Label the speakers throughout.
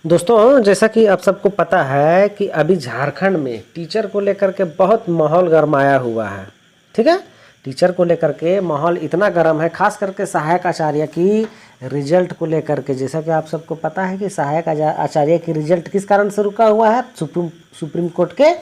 Speaker 1: दोस्तों, जैसा कि आप सबको पता है कि अभी झारखंड में टीचर को लेकर के बहुत माहौल गरमाया हुआ है। ठीक है, टीचर को लेकर के माहौल इतना गर्म है, खास करके सहायक आचार्य की रिजल्ट को लेकर के। जैसा कि आप सबको पता है कि सहायक आचार्य की रिजल्ट किस कारण से रुका हुआ है, सुप्रीम कोर्ट के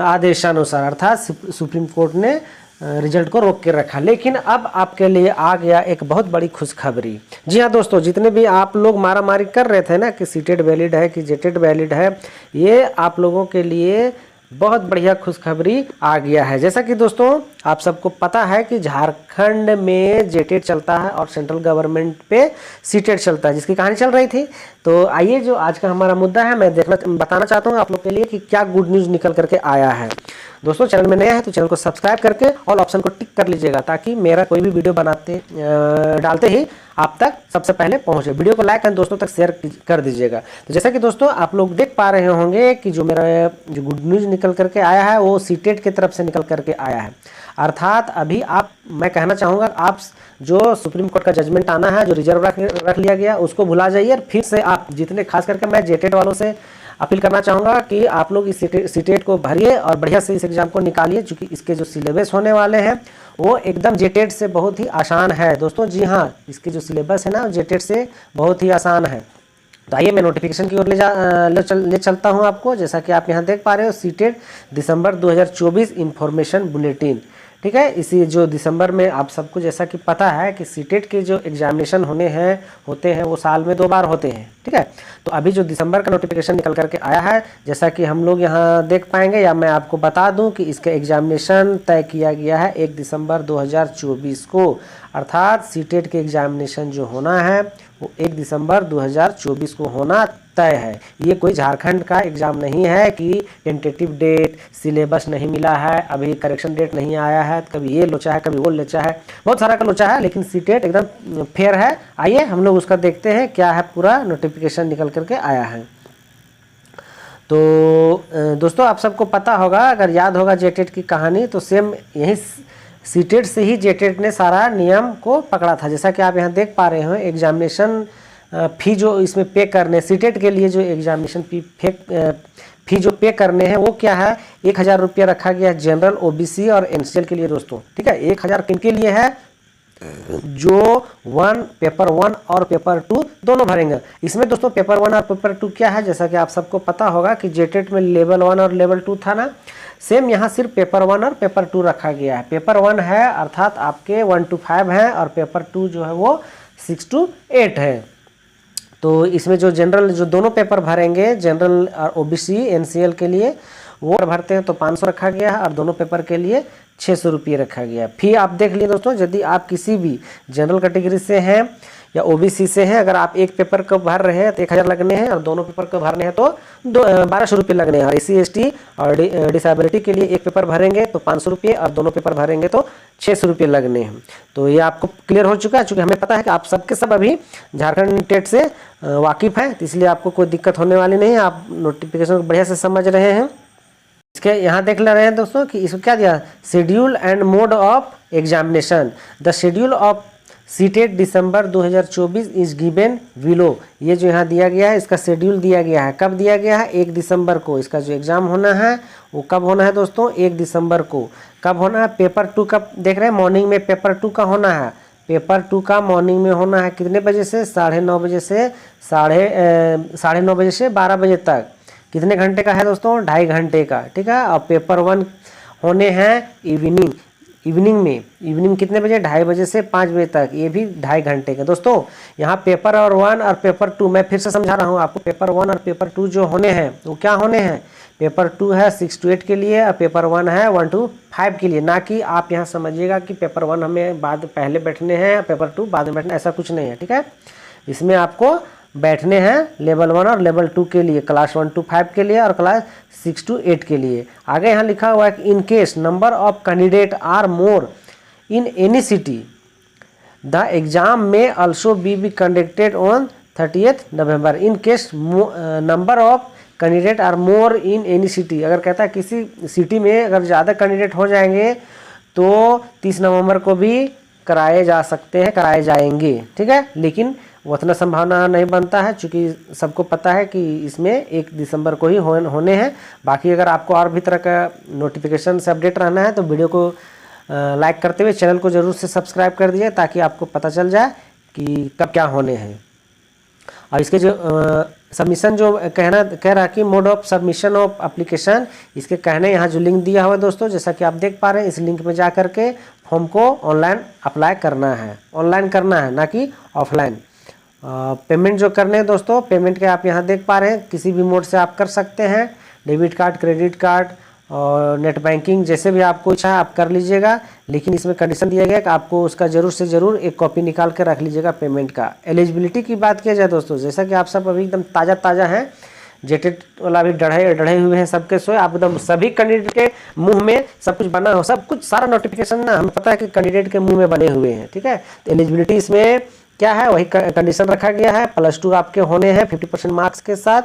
Speaker 1: आदेशानुसार, अर्थात सुप्रीम कोर्ट ने रिजल्ट को रोक के रखा। लेकिन अब आपके लिए आ गया एक बहुत बड़ी खुशखबरी। जी हाँ दोस्तों, जितने भी आप लोग मारामारी कर रहे थे ना कि सीटेट वैलिड है कि जेटेट वैलिड है, ये आप लोगों के लिए बहुत बढ़िया खुशखबरी आ गया है। जैसा कि दोस्तों आप सबको पता है कि झारखंड में जेटेट चलता है और सेंट्रल गवर्नमेंट पे सीटेट चलता है, जिसकी कहानी चल रही थी। तो आइए, जो आज का हमारा मुद्दा है, मैं बताना चाहता हूँ आप लोग के लिए कि क्या गुड न्यूज़ निकल करके आया है। दोस्तों, चैनल में नया है तो चैनल को सब्सक्राइब करके ऑल ऑप्शन को टिक कर लीजिएगा, ताकि मेरा कोई भी वीडियो डालते ही आप तक सबसे पहले पहुंचे। वीडियो को लाइक एंड दोस्तों तक शेयर कर दीजिएगा। तो जैसा कि दोस्तों आप लोग देख पा रहे होंगे कि जो मेरा जो गुड न्यूज़ निकल करके आया है वो सीटेट की तरफ से निकल करके आया है। अर्थात अभी मैं कहना चाहूँगा, आप जो सुप्रीम कोर्ट का जजमेंट आना है, जो रिजर्व रख लिया गया, उसको भुला जाइए और फिर से आप जितने, खास करके मैं जेटेट वालों से अपील करना चाहूँगा कि आप लोग इस सीटेट को भरिए और बढ़िया से इस एग्ज़ाम को निकालिए, क्योंकि इसके जो सिलेबस होने वाले हैं वो एकदम जेटेट से बहुत ही आसान है। दोस्तों जी हाँ, इसके जो सिलेबस है ना, जेटेट से बहुत ही आसान है। तो आइए मैं नोटिफिकेशन की ओर ले चलता हूं आपको। जैसा कि आप यहां देख पा रहे हो, सीटेट दिसंबर 2024 इंफॉर्मेशन बुलेटिन। ठीक है, इसी जो दिसंबर में आप सबको जैसा कि पता है कि सीटेट के जो एग्जामिनेशन होते हैं वो साल में 2 बार होते हैं। ठीक है, तो अभी जो दिसंबर का नोटिफिकेशन निकल करके आया है, जैसा कि हम लोग यहाँ देख पाएंगे, या मैं आपको बता दूं कि इसका एग्जामिनेशन तय किया गया है 1 दिसंबर 2024 को। अर्थात सीटेट के एग्जामिनेशन जो होना है वो 1 दिसंबर 2024 को होना तय है। ये कोई झारखंड का एग्ज़ाम नहीं है कि टेंटेटिव डेट, सिलेबस नहीं मिला है, अभी करेक्शन डेट नहीं आया है, कभी ये लोचा है कभी वो लोचा है, बहुत सारा का लोचा है, लेकिन सीटेट एकदम फेयर है। आइए हम लोग उसका देखते हैं क्या है, पूरा नोटिफिकेशन निकल करके आया है। तो दोस्तों आप सबको पता होगा, अगर याद होगा जेटेट की कहानी, तो सेम यही सीटेट से ही जेटेट ने सारा नियम को पकड़ा था। जैसा कि आप यहाँ देख पा रहे हो, एग्जामिनेशन फ़ी जो इसमें पे करने, सीटेट के लिए जो एग्जामिनेशन फ़ी जो पे करने हैं वो क्या है, 1000 रुपया रखा गया है जनरल, ओबीसी और एनसीएल के लिए। दोस्तों ठीक है, 1000 किन के लिए है, जो पेपर 1 और पेपर 2 दोनों भरेंगे। इसमें दोस्तों पेपर 1 और पेपर 2 क्या है, जैसा कि आप सबको पता होगा कि जेटेट में लेवल 1 और लेवल 2 था ना, सेम यहाँ सिर्फ पेपर 1 और पेपर 2 रखा गया है। पेपर 1 है अर्थात आपके 1 to 5 है, और पेपर 2 जो है वो 6 to 8 है। तो इसमें जो जनरल, जो दोनों पेपर भरेंगे, जनरल और ओबीसी एनसीएल के लिए, वो भरते हैं तो 500 रखा गया है, और दोनों पेपर के लिए 600 रुपये रखा गया है। फी आप देख लिए दोस्तों, यदि आप किसी भी जनरल कैटेगरी से हैं या ओबीसी से हैं, अगर आप एक पेपर को भर रहे हैं तो 1000 लगने हैं, और दोनों पेपर को भरने हैं तो 1200 रुपये लगने हैं। और एससी एसटी और डिसेबिलिटी के लिए एक पेपर भरेंगे तो 500 रुपये, और दोनों पेपर भरेंगे तो 600 रुपये लगने हैं। तो ये आपको क्लियर हो चुका है, चूँकि हमें पता है कि आप सबके सब अभी झारखंड टेट से वाकिफ़ हैं, तो इसलिए आपको कोई दिक्कत होने वाली नहीं है। आप नोटिफिकेशन को बढ़िया से समझ रहे हैं। इसके यहाँ देख ले रहे हैं दोस्तों कि इसको क्या दिया, schedule and mode of examination. The schedule of CTET December 2024 is given below. ये जो यहाँ दिया गया है, इसका शेड्यूल दिया गया है। कब दिया गया है, 1 दिसंबर को। इसका जो एग्ज़ाम होना है वो कब होना है दोस्तों, 1 दिसंबर को। कब होना है, पेपर 2 कब देख रहे हैं, मॉर्निंग में पेपर 2 का होना है। पेपर 2 का मॉर्निंग में होना है, कितने बजे से, 9:30 बजे से 9:30 बजे से 12 बजे तक। कितने घंटे का है दोस्तों, 2.5 घंटे का। ठीक है, और पेपर 1 होने हैं इवनिंग में। इवनिंग कितने बजे, 2:30 बजे से 5 बजे तक, ये भी 2.5 घंटे का। दोस्तों यहाँ पेपर 1 और पेपर 2 मैं फिर से समझा रहा हूँ आपको। पेपर 1 और पेपर 2 जो होने हैं वो क्या होने हैं, पेपर 2 है 6 to 8 के लिए, और पेपर 1 है 1 to 5 के लिए। ना कि आप यहाँ समझिएगा कि पेपर 1 हमें पहले बैठने हैं, पेपर 2 बाद में बैठने, ऐसा कुछ नहीं है। ठीक है, इसमें आपको बैठने हैं लेवल 1 और लेवल 2 के लिए, क्लास 1 to 5 के लिए और क्लास 6 to 8 के लिए। आगे यहाँ लिखा हुआ है कि in case number of candidate are more in any city the exam में also be conducted on 30th November. In case number of candidate are more in any city, अगर कहता है किसी सिटी में अगर ज़्यादा कैंडिडेट हो जाएंगे तो 30 नवंबर को भी कराए जा सकते हैं, कराए जाएंगे। ठीक है, लेकिन उतना संभावना नहीं बनता है, क्योंकि सबको पता है कि इसमें 1 दिसंबर को ही होने हैं। बाकी अगर आपको और भी तरह का नोटिफिकेशन से अपडेट रहना है तो वीडियो को लाइक करते हुए चैनल को ज़रूर से सब्सक्राइब कर दीजिए, ताकि आपको पता चल जाए कि कब क्या होने हैं। और इसके जो सबमिशन जो कह रहा है कि mode of submission of application, इसके कहने यहाँ जो लिंक दिया हुआ है दोस्तों, जैसा कि आप देख पा रहे हैं, इस लिंक में जा करके फॉर्म को ऑनलाइन अप्लाई करना है, ऑनलाइन करना है, ना कि ऑफलाइन। पेमेंट जो करने हैं दोस्तों, पेमेंट के आप यहाँ देख पा रहे हैं, किसी भी मोड से आप कर सकते हैं, डेबिट कार्ड, क्रेडिट कार्ड और नेट बैंकिंग, जैसे भी आपको इच्छा है आप कर लीजिएगा। लेकिन इसमें कंडीशन दिया गया है कि आपको उसका ज़रूर से ज़रूर एक कॉपी निकाल कर रख लीजिएगा पेमेंट का। एलिजिबिलिटी की बात किया जाए दोस्तों, जैसा कि आप सब अभी एकदम ताज़ा हैं, जेटेट वाला भी बढ़े हुए हैं सबके सो, आप एकदम सभी कैंडिडेट के मुंह में सब कुछ बना हो, सब कुछ सारा नोटिफिकेशन ना हमें पता है कि कैंडिडेट के मुंह में बने हुए हैं, ठीक है। तो एलिजिबिलिटी इसमें क्या है, वही कंडीशन रखा गया है, +2 आपके होने हैं 50% मार्क्स के साथ,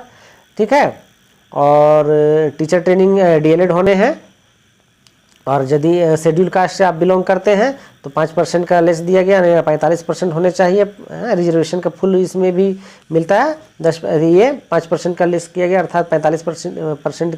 Speaker 1: ठीक है। और टीचर ट्रेनिंग DLED होने हैं। और यदि शेड्यूल कास्ट से आप बिलोंग करते हैं तो 5% का लेस दिया गया, नहीं 45% होने चाहिए। रिजर्वेशन का फुल इसमें भी मिलता है, 5% का लेस किया गया, अर्थात 45%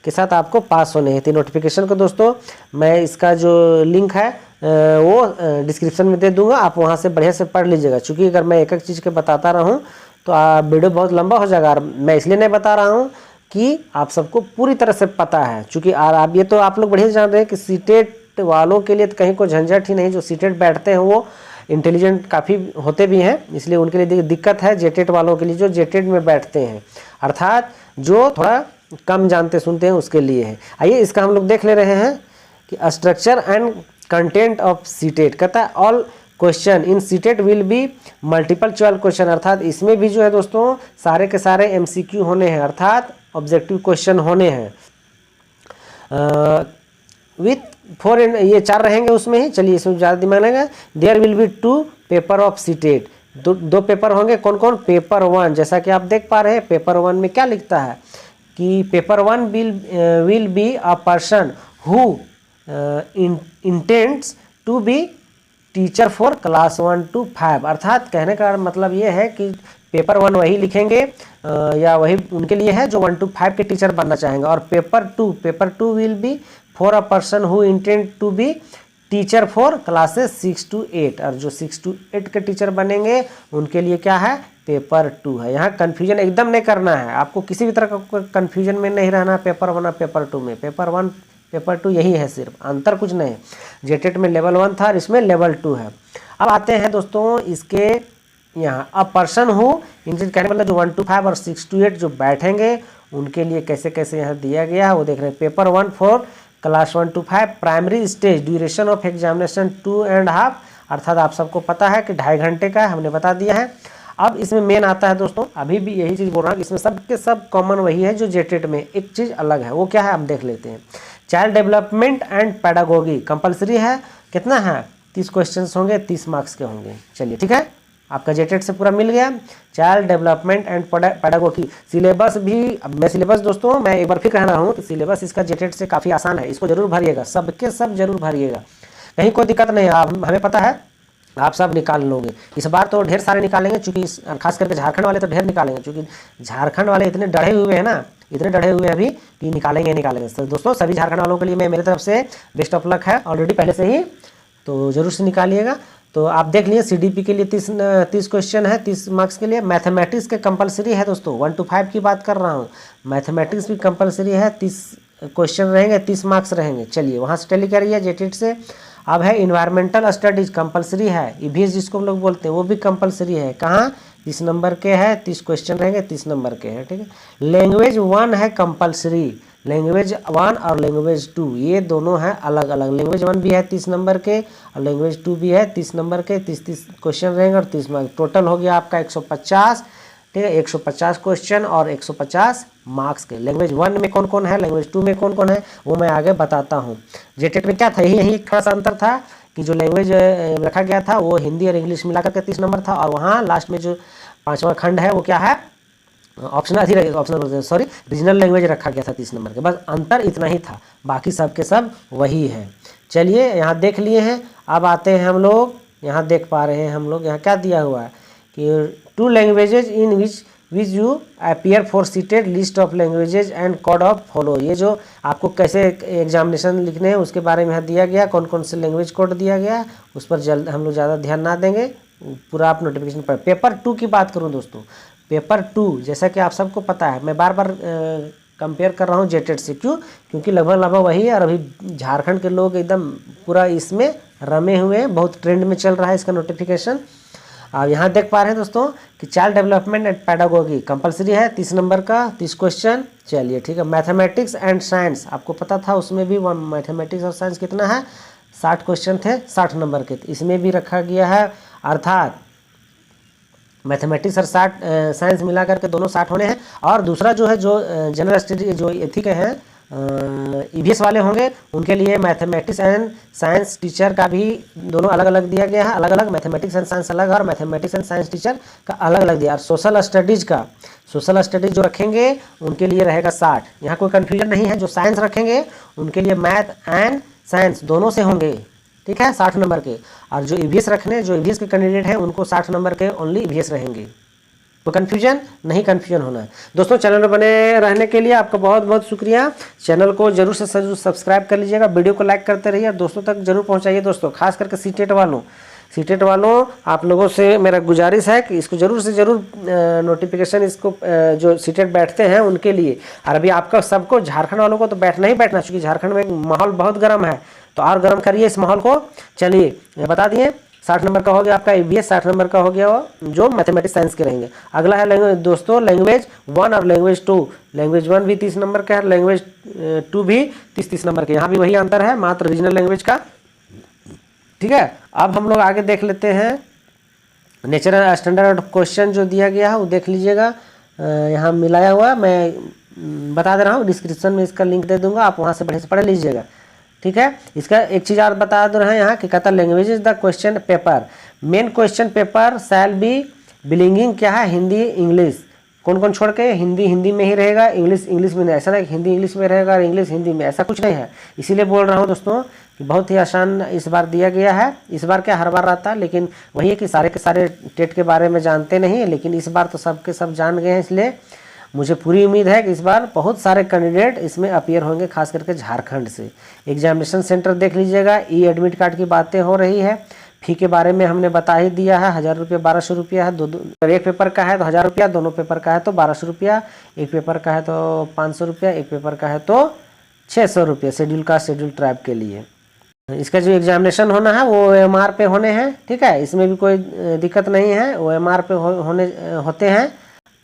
Speaker 1: के साथ आपको पास होने हैं। तो नोटिफिकेशन को दोस्तों मैं इसका जो लिंक है वो डिस्क्रिप्शन में दे दूंगा, आप वहाँ से बढ़िया से पढ़ लीजिएगा। क्योंकि अगर मैं एक एक चीज़ के बताता रहूँ तो वीडियो बहुत लंबा हो जाएगा। मैं इसलिए नहीं बता रहा हूँ कि आप सबको पूरी तरह से पता है, क्योंकि आप ये तो आप लोग बढ़िया जान रहे हैं कि सीटेट वालों के लिए तो कहीं कोई झंझट ही नहीं। जो सीटेट बैठते हैं वो इंटेलिजेंट काफ़ी होते भी हैं, इसलिए उनके लिए दिक्कत है। जेटेट वालों के लिए जो जेटेट में बैठते हैं, अर्थात जो थोड़ा कम जानते सुनते हैं, उसके लिए है। आइए इसका हम लोग देख ले रहे हैं कि structure and content of CTET. कहता है all question in CTET will be multiple choice question, अर्थात इसमें भी जो है दोस्तों सारे के सारे MCQ होने हैं, अर्थात ऑब्जेक्टिव क्वेश्चन होने हैं। विथ 4 ये 4 रहेंगे उसमें ही। चलिए इसमें ज़्यादा दिमाग लगेगा। There will be 2 paper of CTET, दो पेपर होंगे। कौन कौन? पेपर 1, जैसा कि आप देख पा रहे हैं पेपर 1 में क्या लिखता है कि paper 1 will be a person who intends to be teacher for class 1 to 5, अर्थात कहने का मतलब ये है कि पेपर 1 वही लिखेंगे या वही उनके लिए है जो 1 to 5 के टीचर बनना चाहेंगे। और paper 2 will be for a person who intend to be teacher for classes 6 to 8, और जो 6 to 8 के टीचर बनेंगे उनके लिए क्या है, पेपर 2 है। यहाँ कन्फ्यूजन एकदम नहीं करना है, आपको किसी भी तरह का कन्फ्यूजन में नहीं रहना। पेपर 1 और पेपर 2 में, पेपर 1 पेपर 2 यही है, सिर्फ अंतर कुछ नहीं है। जेटेट में लेवल 1 था और इसमें लेवल 2 है। अब आते हैं दोस्तों इसके यहाँ, अब पर्सन हो इनसे कहने वाला जो 1 to 5 और 6 to 8 जो बैठेंगे उनके लिए कैसे कैसे यहाँ दिया गया है वो देख रहे हैं। Paper 1 for class 1 to 5 primary stage, duration of examination 2.5, अर्थात आप सबको पता है कि 2.5 घंटे का है, हमने बता दिया है। अब इसमें मेन आता है दोस्तों, अभी भी यही चीज़ बोल रहा हूँ, इसमें सब के सब कॉमन वही है जो जेटेट में, एक चीज़ अलग है, वो क्या है हम देख लेते हैं। Child development and pedagogy compulsory है, कितना है 30 क्वेश्चंस होंगे, 30 मार्क्स के होंगे। चलिए ठीक है, आपका जेटेट से पूरा मिल गया। Child development and pedagogy syllabus भी, अब मैं सिलेबस दोस्तों मैं एक बार फिर कह रहा हूँ कि सिलेबस इसका जेटेट से काफ़ी आसान है, इसको जरूर भरिएगा, सबके सब जरूर भरिएगा, कहीं कोई दिक्कत नहीं है। हमें पता है आप सब निकाल लोगे, इस बार तो ढेर सारे निकालेंगे, चूँकि खास करके झारखंड वाले तो ढेर निकालेंगे, क्योंकि झारखंड वाले इतने डरे हुए हैं ना, इतने डरे हुए हैं अभी कि निकालेंगे। तो दोस्तों सभी झारखंड वालों के लिए मैं मेरी तरफ से बेस्ट ऑफ लक है ऑलरेडी पहले से ही, तो जरूर से निकालिएगा। तो आप देख लिए CDP के लिए 30 क्वेश्चन है, 30 मार्क्स के लिए। मैथमेटिक्स के कंपलसरी है दोस्तों, 1 to 5 की बात कर रहा हूँ, मैथमेटिक्स भी कंपलसरी है, 30 क्वेश्चन रहेंगे, 30 मार्क्स रहेंगे। चलिए वहाँ से टैली करिए जेटेट से। अब है इन्वायरमेंटल स्टडीज कंपलसरी है, EVS जिसको हम लोग बोलते हैं, वो भी कंपलसरी है। कहाँ? 30 नंबर के है, 30 क्वेश्चन रहेंगे, 30 नंबर के हैं, ठीक है। लैंग्वेज 1 है कंपलसरी, लैंग्वेज 1 और लैंग्वेज 2 ये दोनों हैं अलग अलग। लैंग्वेज 1 भी है 30 नंबर के और लैंग्वेज 2 भी है 30 नंबर के, 30 क्वेश्चन रहेंगे और 30 मार्क्स। टोटल हो गया आपका 150, ठीक है, 150 क्वेश्चन और 150 मार्क्स के। लैंग्वेज 1 में कौन कौन है, लैंग्वेज 2 में कौन कौन है, वो मैं आगे बताता हूँ। जेटेट में क्या था, यही थोड़ा सा अंतर था कि जो लैंग्वेज रखा गया था वो हिंदी और इंग्लिश मिलाकर के 30 नंबर था, और वहाँ लास्ट में जो 5वां खंड है वो क्या है, ऑप्शनल रीजनल लैंग्वेज रखा गया था 30 नंबर के। बस अंतर इतना ही था, बाकी सब के सब वही है। चलिए यहाँ देख लिए हैं, अब आते हैं हम लोग, यहाँ देख पा रहे हैं हम लोग यहाँ क्या दिया हुआ है कि 2 languages in which you appear for seated list of languages and code of follow. ये जो आपको कैसे एग्जामिनेशन लिखने हैं उसके बारे में यहाँ दिया गया, कौन कौन से लैंग्वेज कोड दिया गया, उस पर जल्द हम लोग ज़्यादा ध्यान ना देंगे, पूरा आप नोटिफिकेशन पर। पेपर 2 की बात करूँ दोस्तों, पेपर 2 जैसा कि आप सबको पता है, मैं बार बार कंपेयर कर रहा हूँ जेटेट से, क्यों? क्योंकि लगभग वही है, और अभी झारखंड के लोग एकदम पूरा इसमें रमे हुए हैं, बहुत ट्रेंड में चल रहा है इसका नोटिफिकेशन। अब यहाँ देख पा रहे हैं दोस्तों कि child development and pedagogy compulsory है, 30 नंबर का 30 क्वेश्चन। चलिए ठीक है, मैथमेटिक्स एंड साइंस आपको पता था, उसमें भी मैथमेटिक्स और साइंस कितना है, 60 क्वेश्चन थे 60 नंबर के, इसमें भी रखा गया है, अर्थात मैथमेटिक्स और साइंस मिला करके दोनों 60 होने हैं। और दूसरा जो है, जो जनरल स्टडी जो एथिक हैं ईवीएस वाले होंगे, उनके लिए मैथमेटिक्स एंड साइंस टीचर का भी दोनों अलग अलग दिया गया है, अलग अलग, मैथमेटिक्स एंड साइंस अलग और मैथमेटिक्स एंड साइंस टीचर का अलग अलग दिया। और सोशल स्टडीज जो रखेंगे उनके लिए रहेगा 60। यहाँ कोई कन्फ्यूजन नहीं है, जो साइंस रखेंगे उनके लिए मैथ एंड साइंस दोनों से होंगे, ठीक है, 60 नंबर के। और जो ईवीएस रखने, जो ईवीएस के कैंडिडेट हैं उनको 60 नंबर के ओनली ईवीएस रहेंगे। तो कन्फ्यूजन नहीं, कन्फ्यूजन होना है दोस्तों। चैनल में बने रहने के लिए आपका बहुत बहुत शुक्रिया। चैनल को जरूर से जरूर सब्सक्राइब कर लीजिएगा, वीडियो को लाइक करते रहिए और दोस्तों तक जरूर पहुंचाइए दोस्तों, खास करके सीटेट वालों आप लोगों से मेरा गुजारिश है कि इसको जरूर से जरूर नोटिफिकेशन, इसको जो सीटेट बैठते हैं उनके लिए। और अभी आपका सबको, झारखंड वालों को तो बैठना ही बैठना, क्योंकि झारखंड में माहौल बहुत गर्म है, तो और गर्म करिए इस माहौल को। चलिए बता दिए, 60 नंबर का हो गया आपका ईवीएस, 60 नंबर का हो गया वो जो मैथमेटिक्स साइंस के रहेंगे। अगला है दोस्तों लैंग्वेज 1 और लैंग्वेज 2। लैंग्वेज 1 भी 30 नंबर का है, लैंग्वेज 2 भी 30 नंबर के। यहाँ भी वही अंतर है, मात्र रीजनल लैंग्वेज का, ठीक है। अब हम लोग आगे देख लेते हैं, नेचुरल स्टैंडर्ड क्वेश्चन जो दिया गया है वो देख लीजिएगा, यहाँ मिलाया हुआ मैं बता दे रहा हूँ, डिस्क्रिप्शन में इसका लिंक दे दूंगा, आप वहाँ से बढ़िया से पढ़ लीजिएगा, ठीक है। इसका एक चीज़ और बता दे रहे हैं यहाँ कि कहता है language is the question paper, main question paper shall be belonging क्या है, हिंदी इंग्लिश। कौन कौन छोड़ के, हिंदी में ही रहेगा, इंग्लिश में नहीं। ऐसा नहीं हिंदी इंग्लिश में रहेगा और इंग्लिश हिंदी में, ऐसा कुछ नहीं है। इसीलिए बोल रहा हूँ दोस्तों कि बहुत ही आसान इस बार दिया गया है। इस बार क्या हर बार रहता है, लेकिन वही है कि सारे के सारे टेट के बारे में जानते नहीं है, लेकिन इस बार तो सब के सब जान गए हैं। इसलिए मुझे पूरी उम्मीद है कि इस बार बहुत सारे कैंडिडेट इसमें अपीयर होंगे, खास करके झारखंड से। एग्जामिनेशन सेंटर देख लीजिएगा, ई एडमिट कार्ड की बातें हो रही है, फी के बारे में हमने बता ही दिया है, 1000 रुपये 1200 रुपया है। अगर एक पेपर का है तो 1000 रुपया, दोनों पेपर का है तो 1200 रुपया, एक पेपर का है तो 500 रुपया, एक पेपर का है तो 600 रुपया, शेड्यूल कास्ट शेड्यूल ट्राइब के लिए। इसका जो एग्जामिनेशन होना है वो OMR पे होने हैं, ठीक है, इसमें भी कोई दिक्कत नहीं है, OMR पे होते हैं।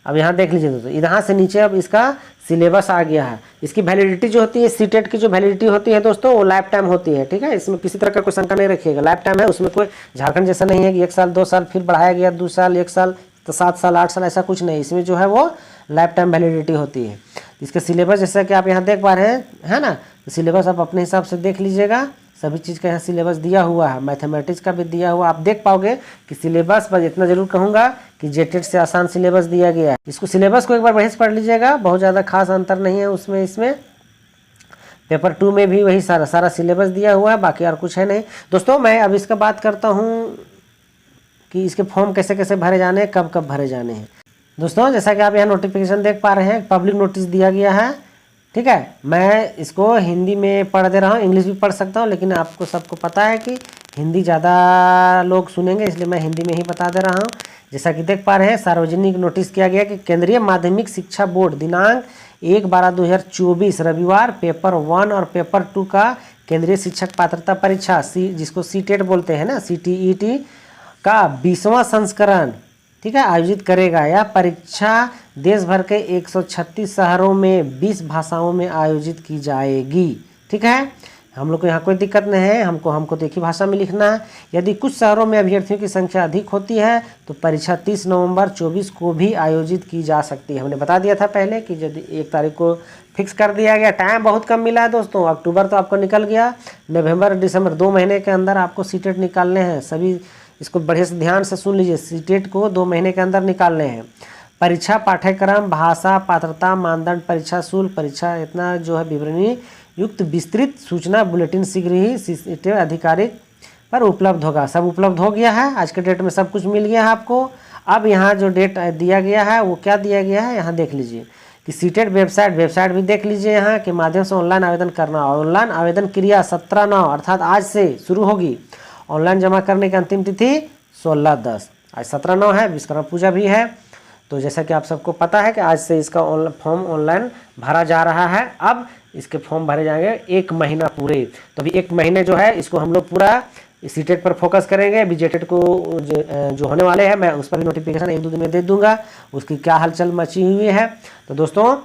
Speaker 1: अब यहाँ देख लीजिए दोस्तों, यहाँ से नीचे अब इसका सिलेबस आ गया है। इसकी वैलिडिटी जो होती है, सीटेट की जो वैलिडिटी होती है दोस्तों, वो लाइफ टाइम होती है, ठीक है। इसमें किसी तरह का कोई शंका नहीं रखिएगा, लाइफ टाइम है। उसमें कोई झारखंड जैसा नहीं है कि 1 साल 2 साल फिर बढ़ाया गया, 2 साल 1 साल तो 7 साल 8 साल, ऐसा कुछ नहीं। इसमें जो है वो लाइफ टाइम वैलिडिटी होती है। इसका सिलेबस जैसा कि आप यहाँ देख पा रहे हैं, है ना, तो सिलेबस आप अपने हिसाब से देख लीजिएगा, सभी चीज़ का यहाँ सिलेबस दिया हुआ है, मैथमेटिक्स का भी दिया हुआ। आप देख पाओगे कि सिलेबस पर इतना जरूर कहूँगा कि जेटेट से आसान सिलेबस दिया गया है। इसको सिलेबस को एक बार वहीं से पढ़ लीजिएगा, बहुत ज़्यादा खास अंतर नहीं है उसमें। इसमें पेपर 2 में भी वही सारा सिलेबस दिया हुआ है, बाकी और कुछ है नहीं दोस्तों। मैं अब इसका बात करता हूँ कि इसके फॉर्म कैसे कैसे भरे जाने हैं, कब कब भरे जाने हैं दोस्तों। जैसा कि आप यहाँ नोटिफिकेशन देख पा रहे हैं, पब्लिक नोटिस दिया गया है, ठीक है। मैं इसको हिंदी में पढ़ दे रहा हूँ, इंग्लिश भी पढ़ सकता हूँ, लेकिन आपको सबको पता है कि हिंदी ज़्यादा लोग सुनेंगे, इसलिए मैं हिंदी में ही बता दे रहा हूँ। जैसा कि देख पा रहे हैं, सार्वजनिक नोटिस किया गया कि केंद्रीय माध्यमिक शिक्षा बोर्ड दिनांक 1/12/2024 रविवार पेपर 1 और पेपर 2 का केंद्रीय शिक्षक पात्रता परीक्षा जिसको सीटेट बोलते हैं ना, CTET का 20वां संस्करण, ठीक है, आयोजित करेगा। यह परीक्षा देश भर के 136 शहरों में 20 भाषाओं में आयोजित की जाएगी, ठीक है। हम लोग को यहाँ कोई दिक्कत नहीं है, हमको तो एक ही भाषा में लिखना है। यदि कुछ शहरों में अभ्यर्थियों की संख्या अधिक होती है तो परीक्षा 30 नवंबर 24 को भी आयोजित की जा सकती है। हमने बता दिया था पहले कि यदि 1 तारीख को फिक्स कर दिया गया। टाइम बहुत कम मिला है दोस्तों, अक्टूबर तो आपको निकल गया, नवंबर दिसंबर 2 महीने के अंदर आपको सीटेट निकालने हैं। सभी इसको बढ़िया से ध्यान से सुन लीजिए, सीटेट को 2 महीने के अंदर निकालने हैं। परीक्षा पाठ्यक्रम, भाषा, पात्रता, मानदंड, परीक्षा शुल्क, परीक्षा इतना जो है विवरणी युक्त विस्तृत सूचना बुलेटिन शीघ्र ही सीटेट आधिकारिक पर उपलब्ध होगा। सब उपलब्ध हो गया है, आज के डेट में सब कुछ मिल गया है आपको। अब यहाँ जो डेट दिया गया है वो क्या दिया गया है, यहाँ देख लीजिए कि सीटेट वेबसाइट भी देख लीजिए यहाँ के माध्यम से ऑनलाइन आवेदन करना। ऑनलाइन आवेदन क्रिया 17/9 अर्थात आज से शुरू होगी। ऑनलाइन जमा करने की अंतिम तिथि 16/10। आज 17/9 है, विश्वकर्मा पूजा भी है। तो जैसा कि आप सबको पता है कि आज से इसका फॉर्म ऑनलाइन भरा जा रहा है। अब इसके फॉर्म भरे जाएंगे 1 महीना पूरे। तो अभी 1 महीने जो है इसको हम लोग पूरा सीटेट पर फोकस करेंगे। अभी जेटेट को जो होने वाले हैं मैं उस पर भी नोटिफिकेशन 1-2 दिन में दे दूंगा, उसकी क्या हलचल मची हुई है। तो दोस्तों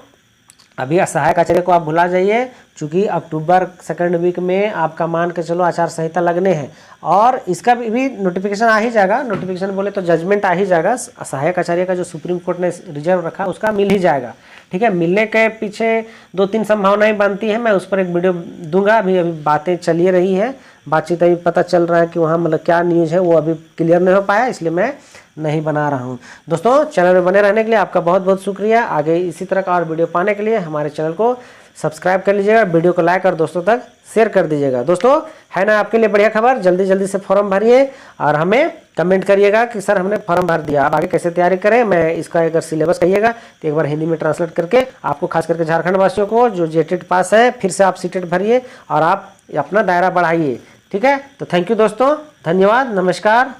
Speaker 1: अभी सहायक आचार्य को आप भुला जाइए, चूँकि अक्टूबर 2nd वीक में आपका मान के चलो आचार संहिता लगने हैं और इसका भी नोटिफिकेशन आ ही जाएगा। नोटिफिकेशन बोले तो जजमेंट आ ही जाएगा। सहायक आचार्य का जो सुप्रीम कोर्ट ने रिजर्व रखा उसका मिल ही जाएगा। ठीक है, मिलने के पीछे 2-3 संभावनाएं बनती हैं, मैं उस पर एक वीडियो दूंगा। अभी बातें चली रही है, बातचीत अभी पता चल रहा है कि वहाँ मतलब क्या न्यूज़ है वो अभी क्लियर नहीं हो पाया, इसलिए मैं नहीं बना रहा हूँ। दोस्तों चैनल में बने रहने के लिए आपका बहुत बहुत शुक्रिया। आगे इसी तरह का और वीडियो पाने के लिए हमारे चैनल को सब्सक्राइब कर लीजिएगा, वीडियो को लाइक और दोस्तों तक शेयर कर दीजिएगा। दोस्तों है ना आपके लिए बढ़िया खबर, जल्दी जल्दी से फॉर्म भरिए और हमें कमेंट करिएगा कि सर हमने फॉर्म भर दिया, अब आगे कैसे तैयारी करें। मैं इसका अगर सिलेबस कहिएगा तो एक बार हिंदी में ट्रांसलेट करके आपको, खास करके झारखंड वासियों को जो जेटेट पास है, फिर से आप सीटेट भरिए और आप अपना दायरा बढ़ाइए। ठीक है, तो थैंक यू दोस्तों, धन्यवाद, नमस्कार।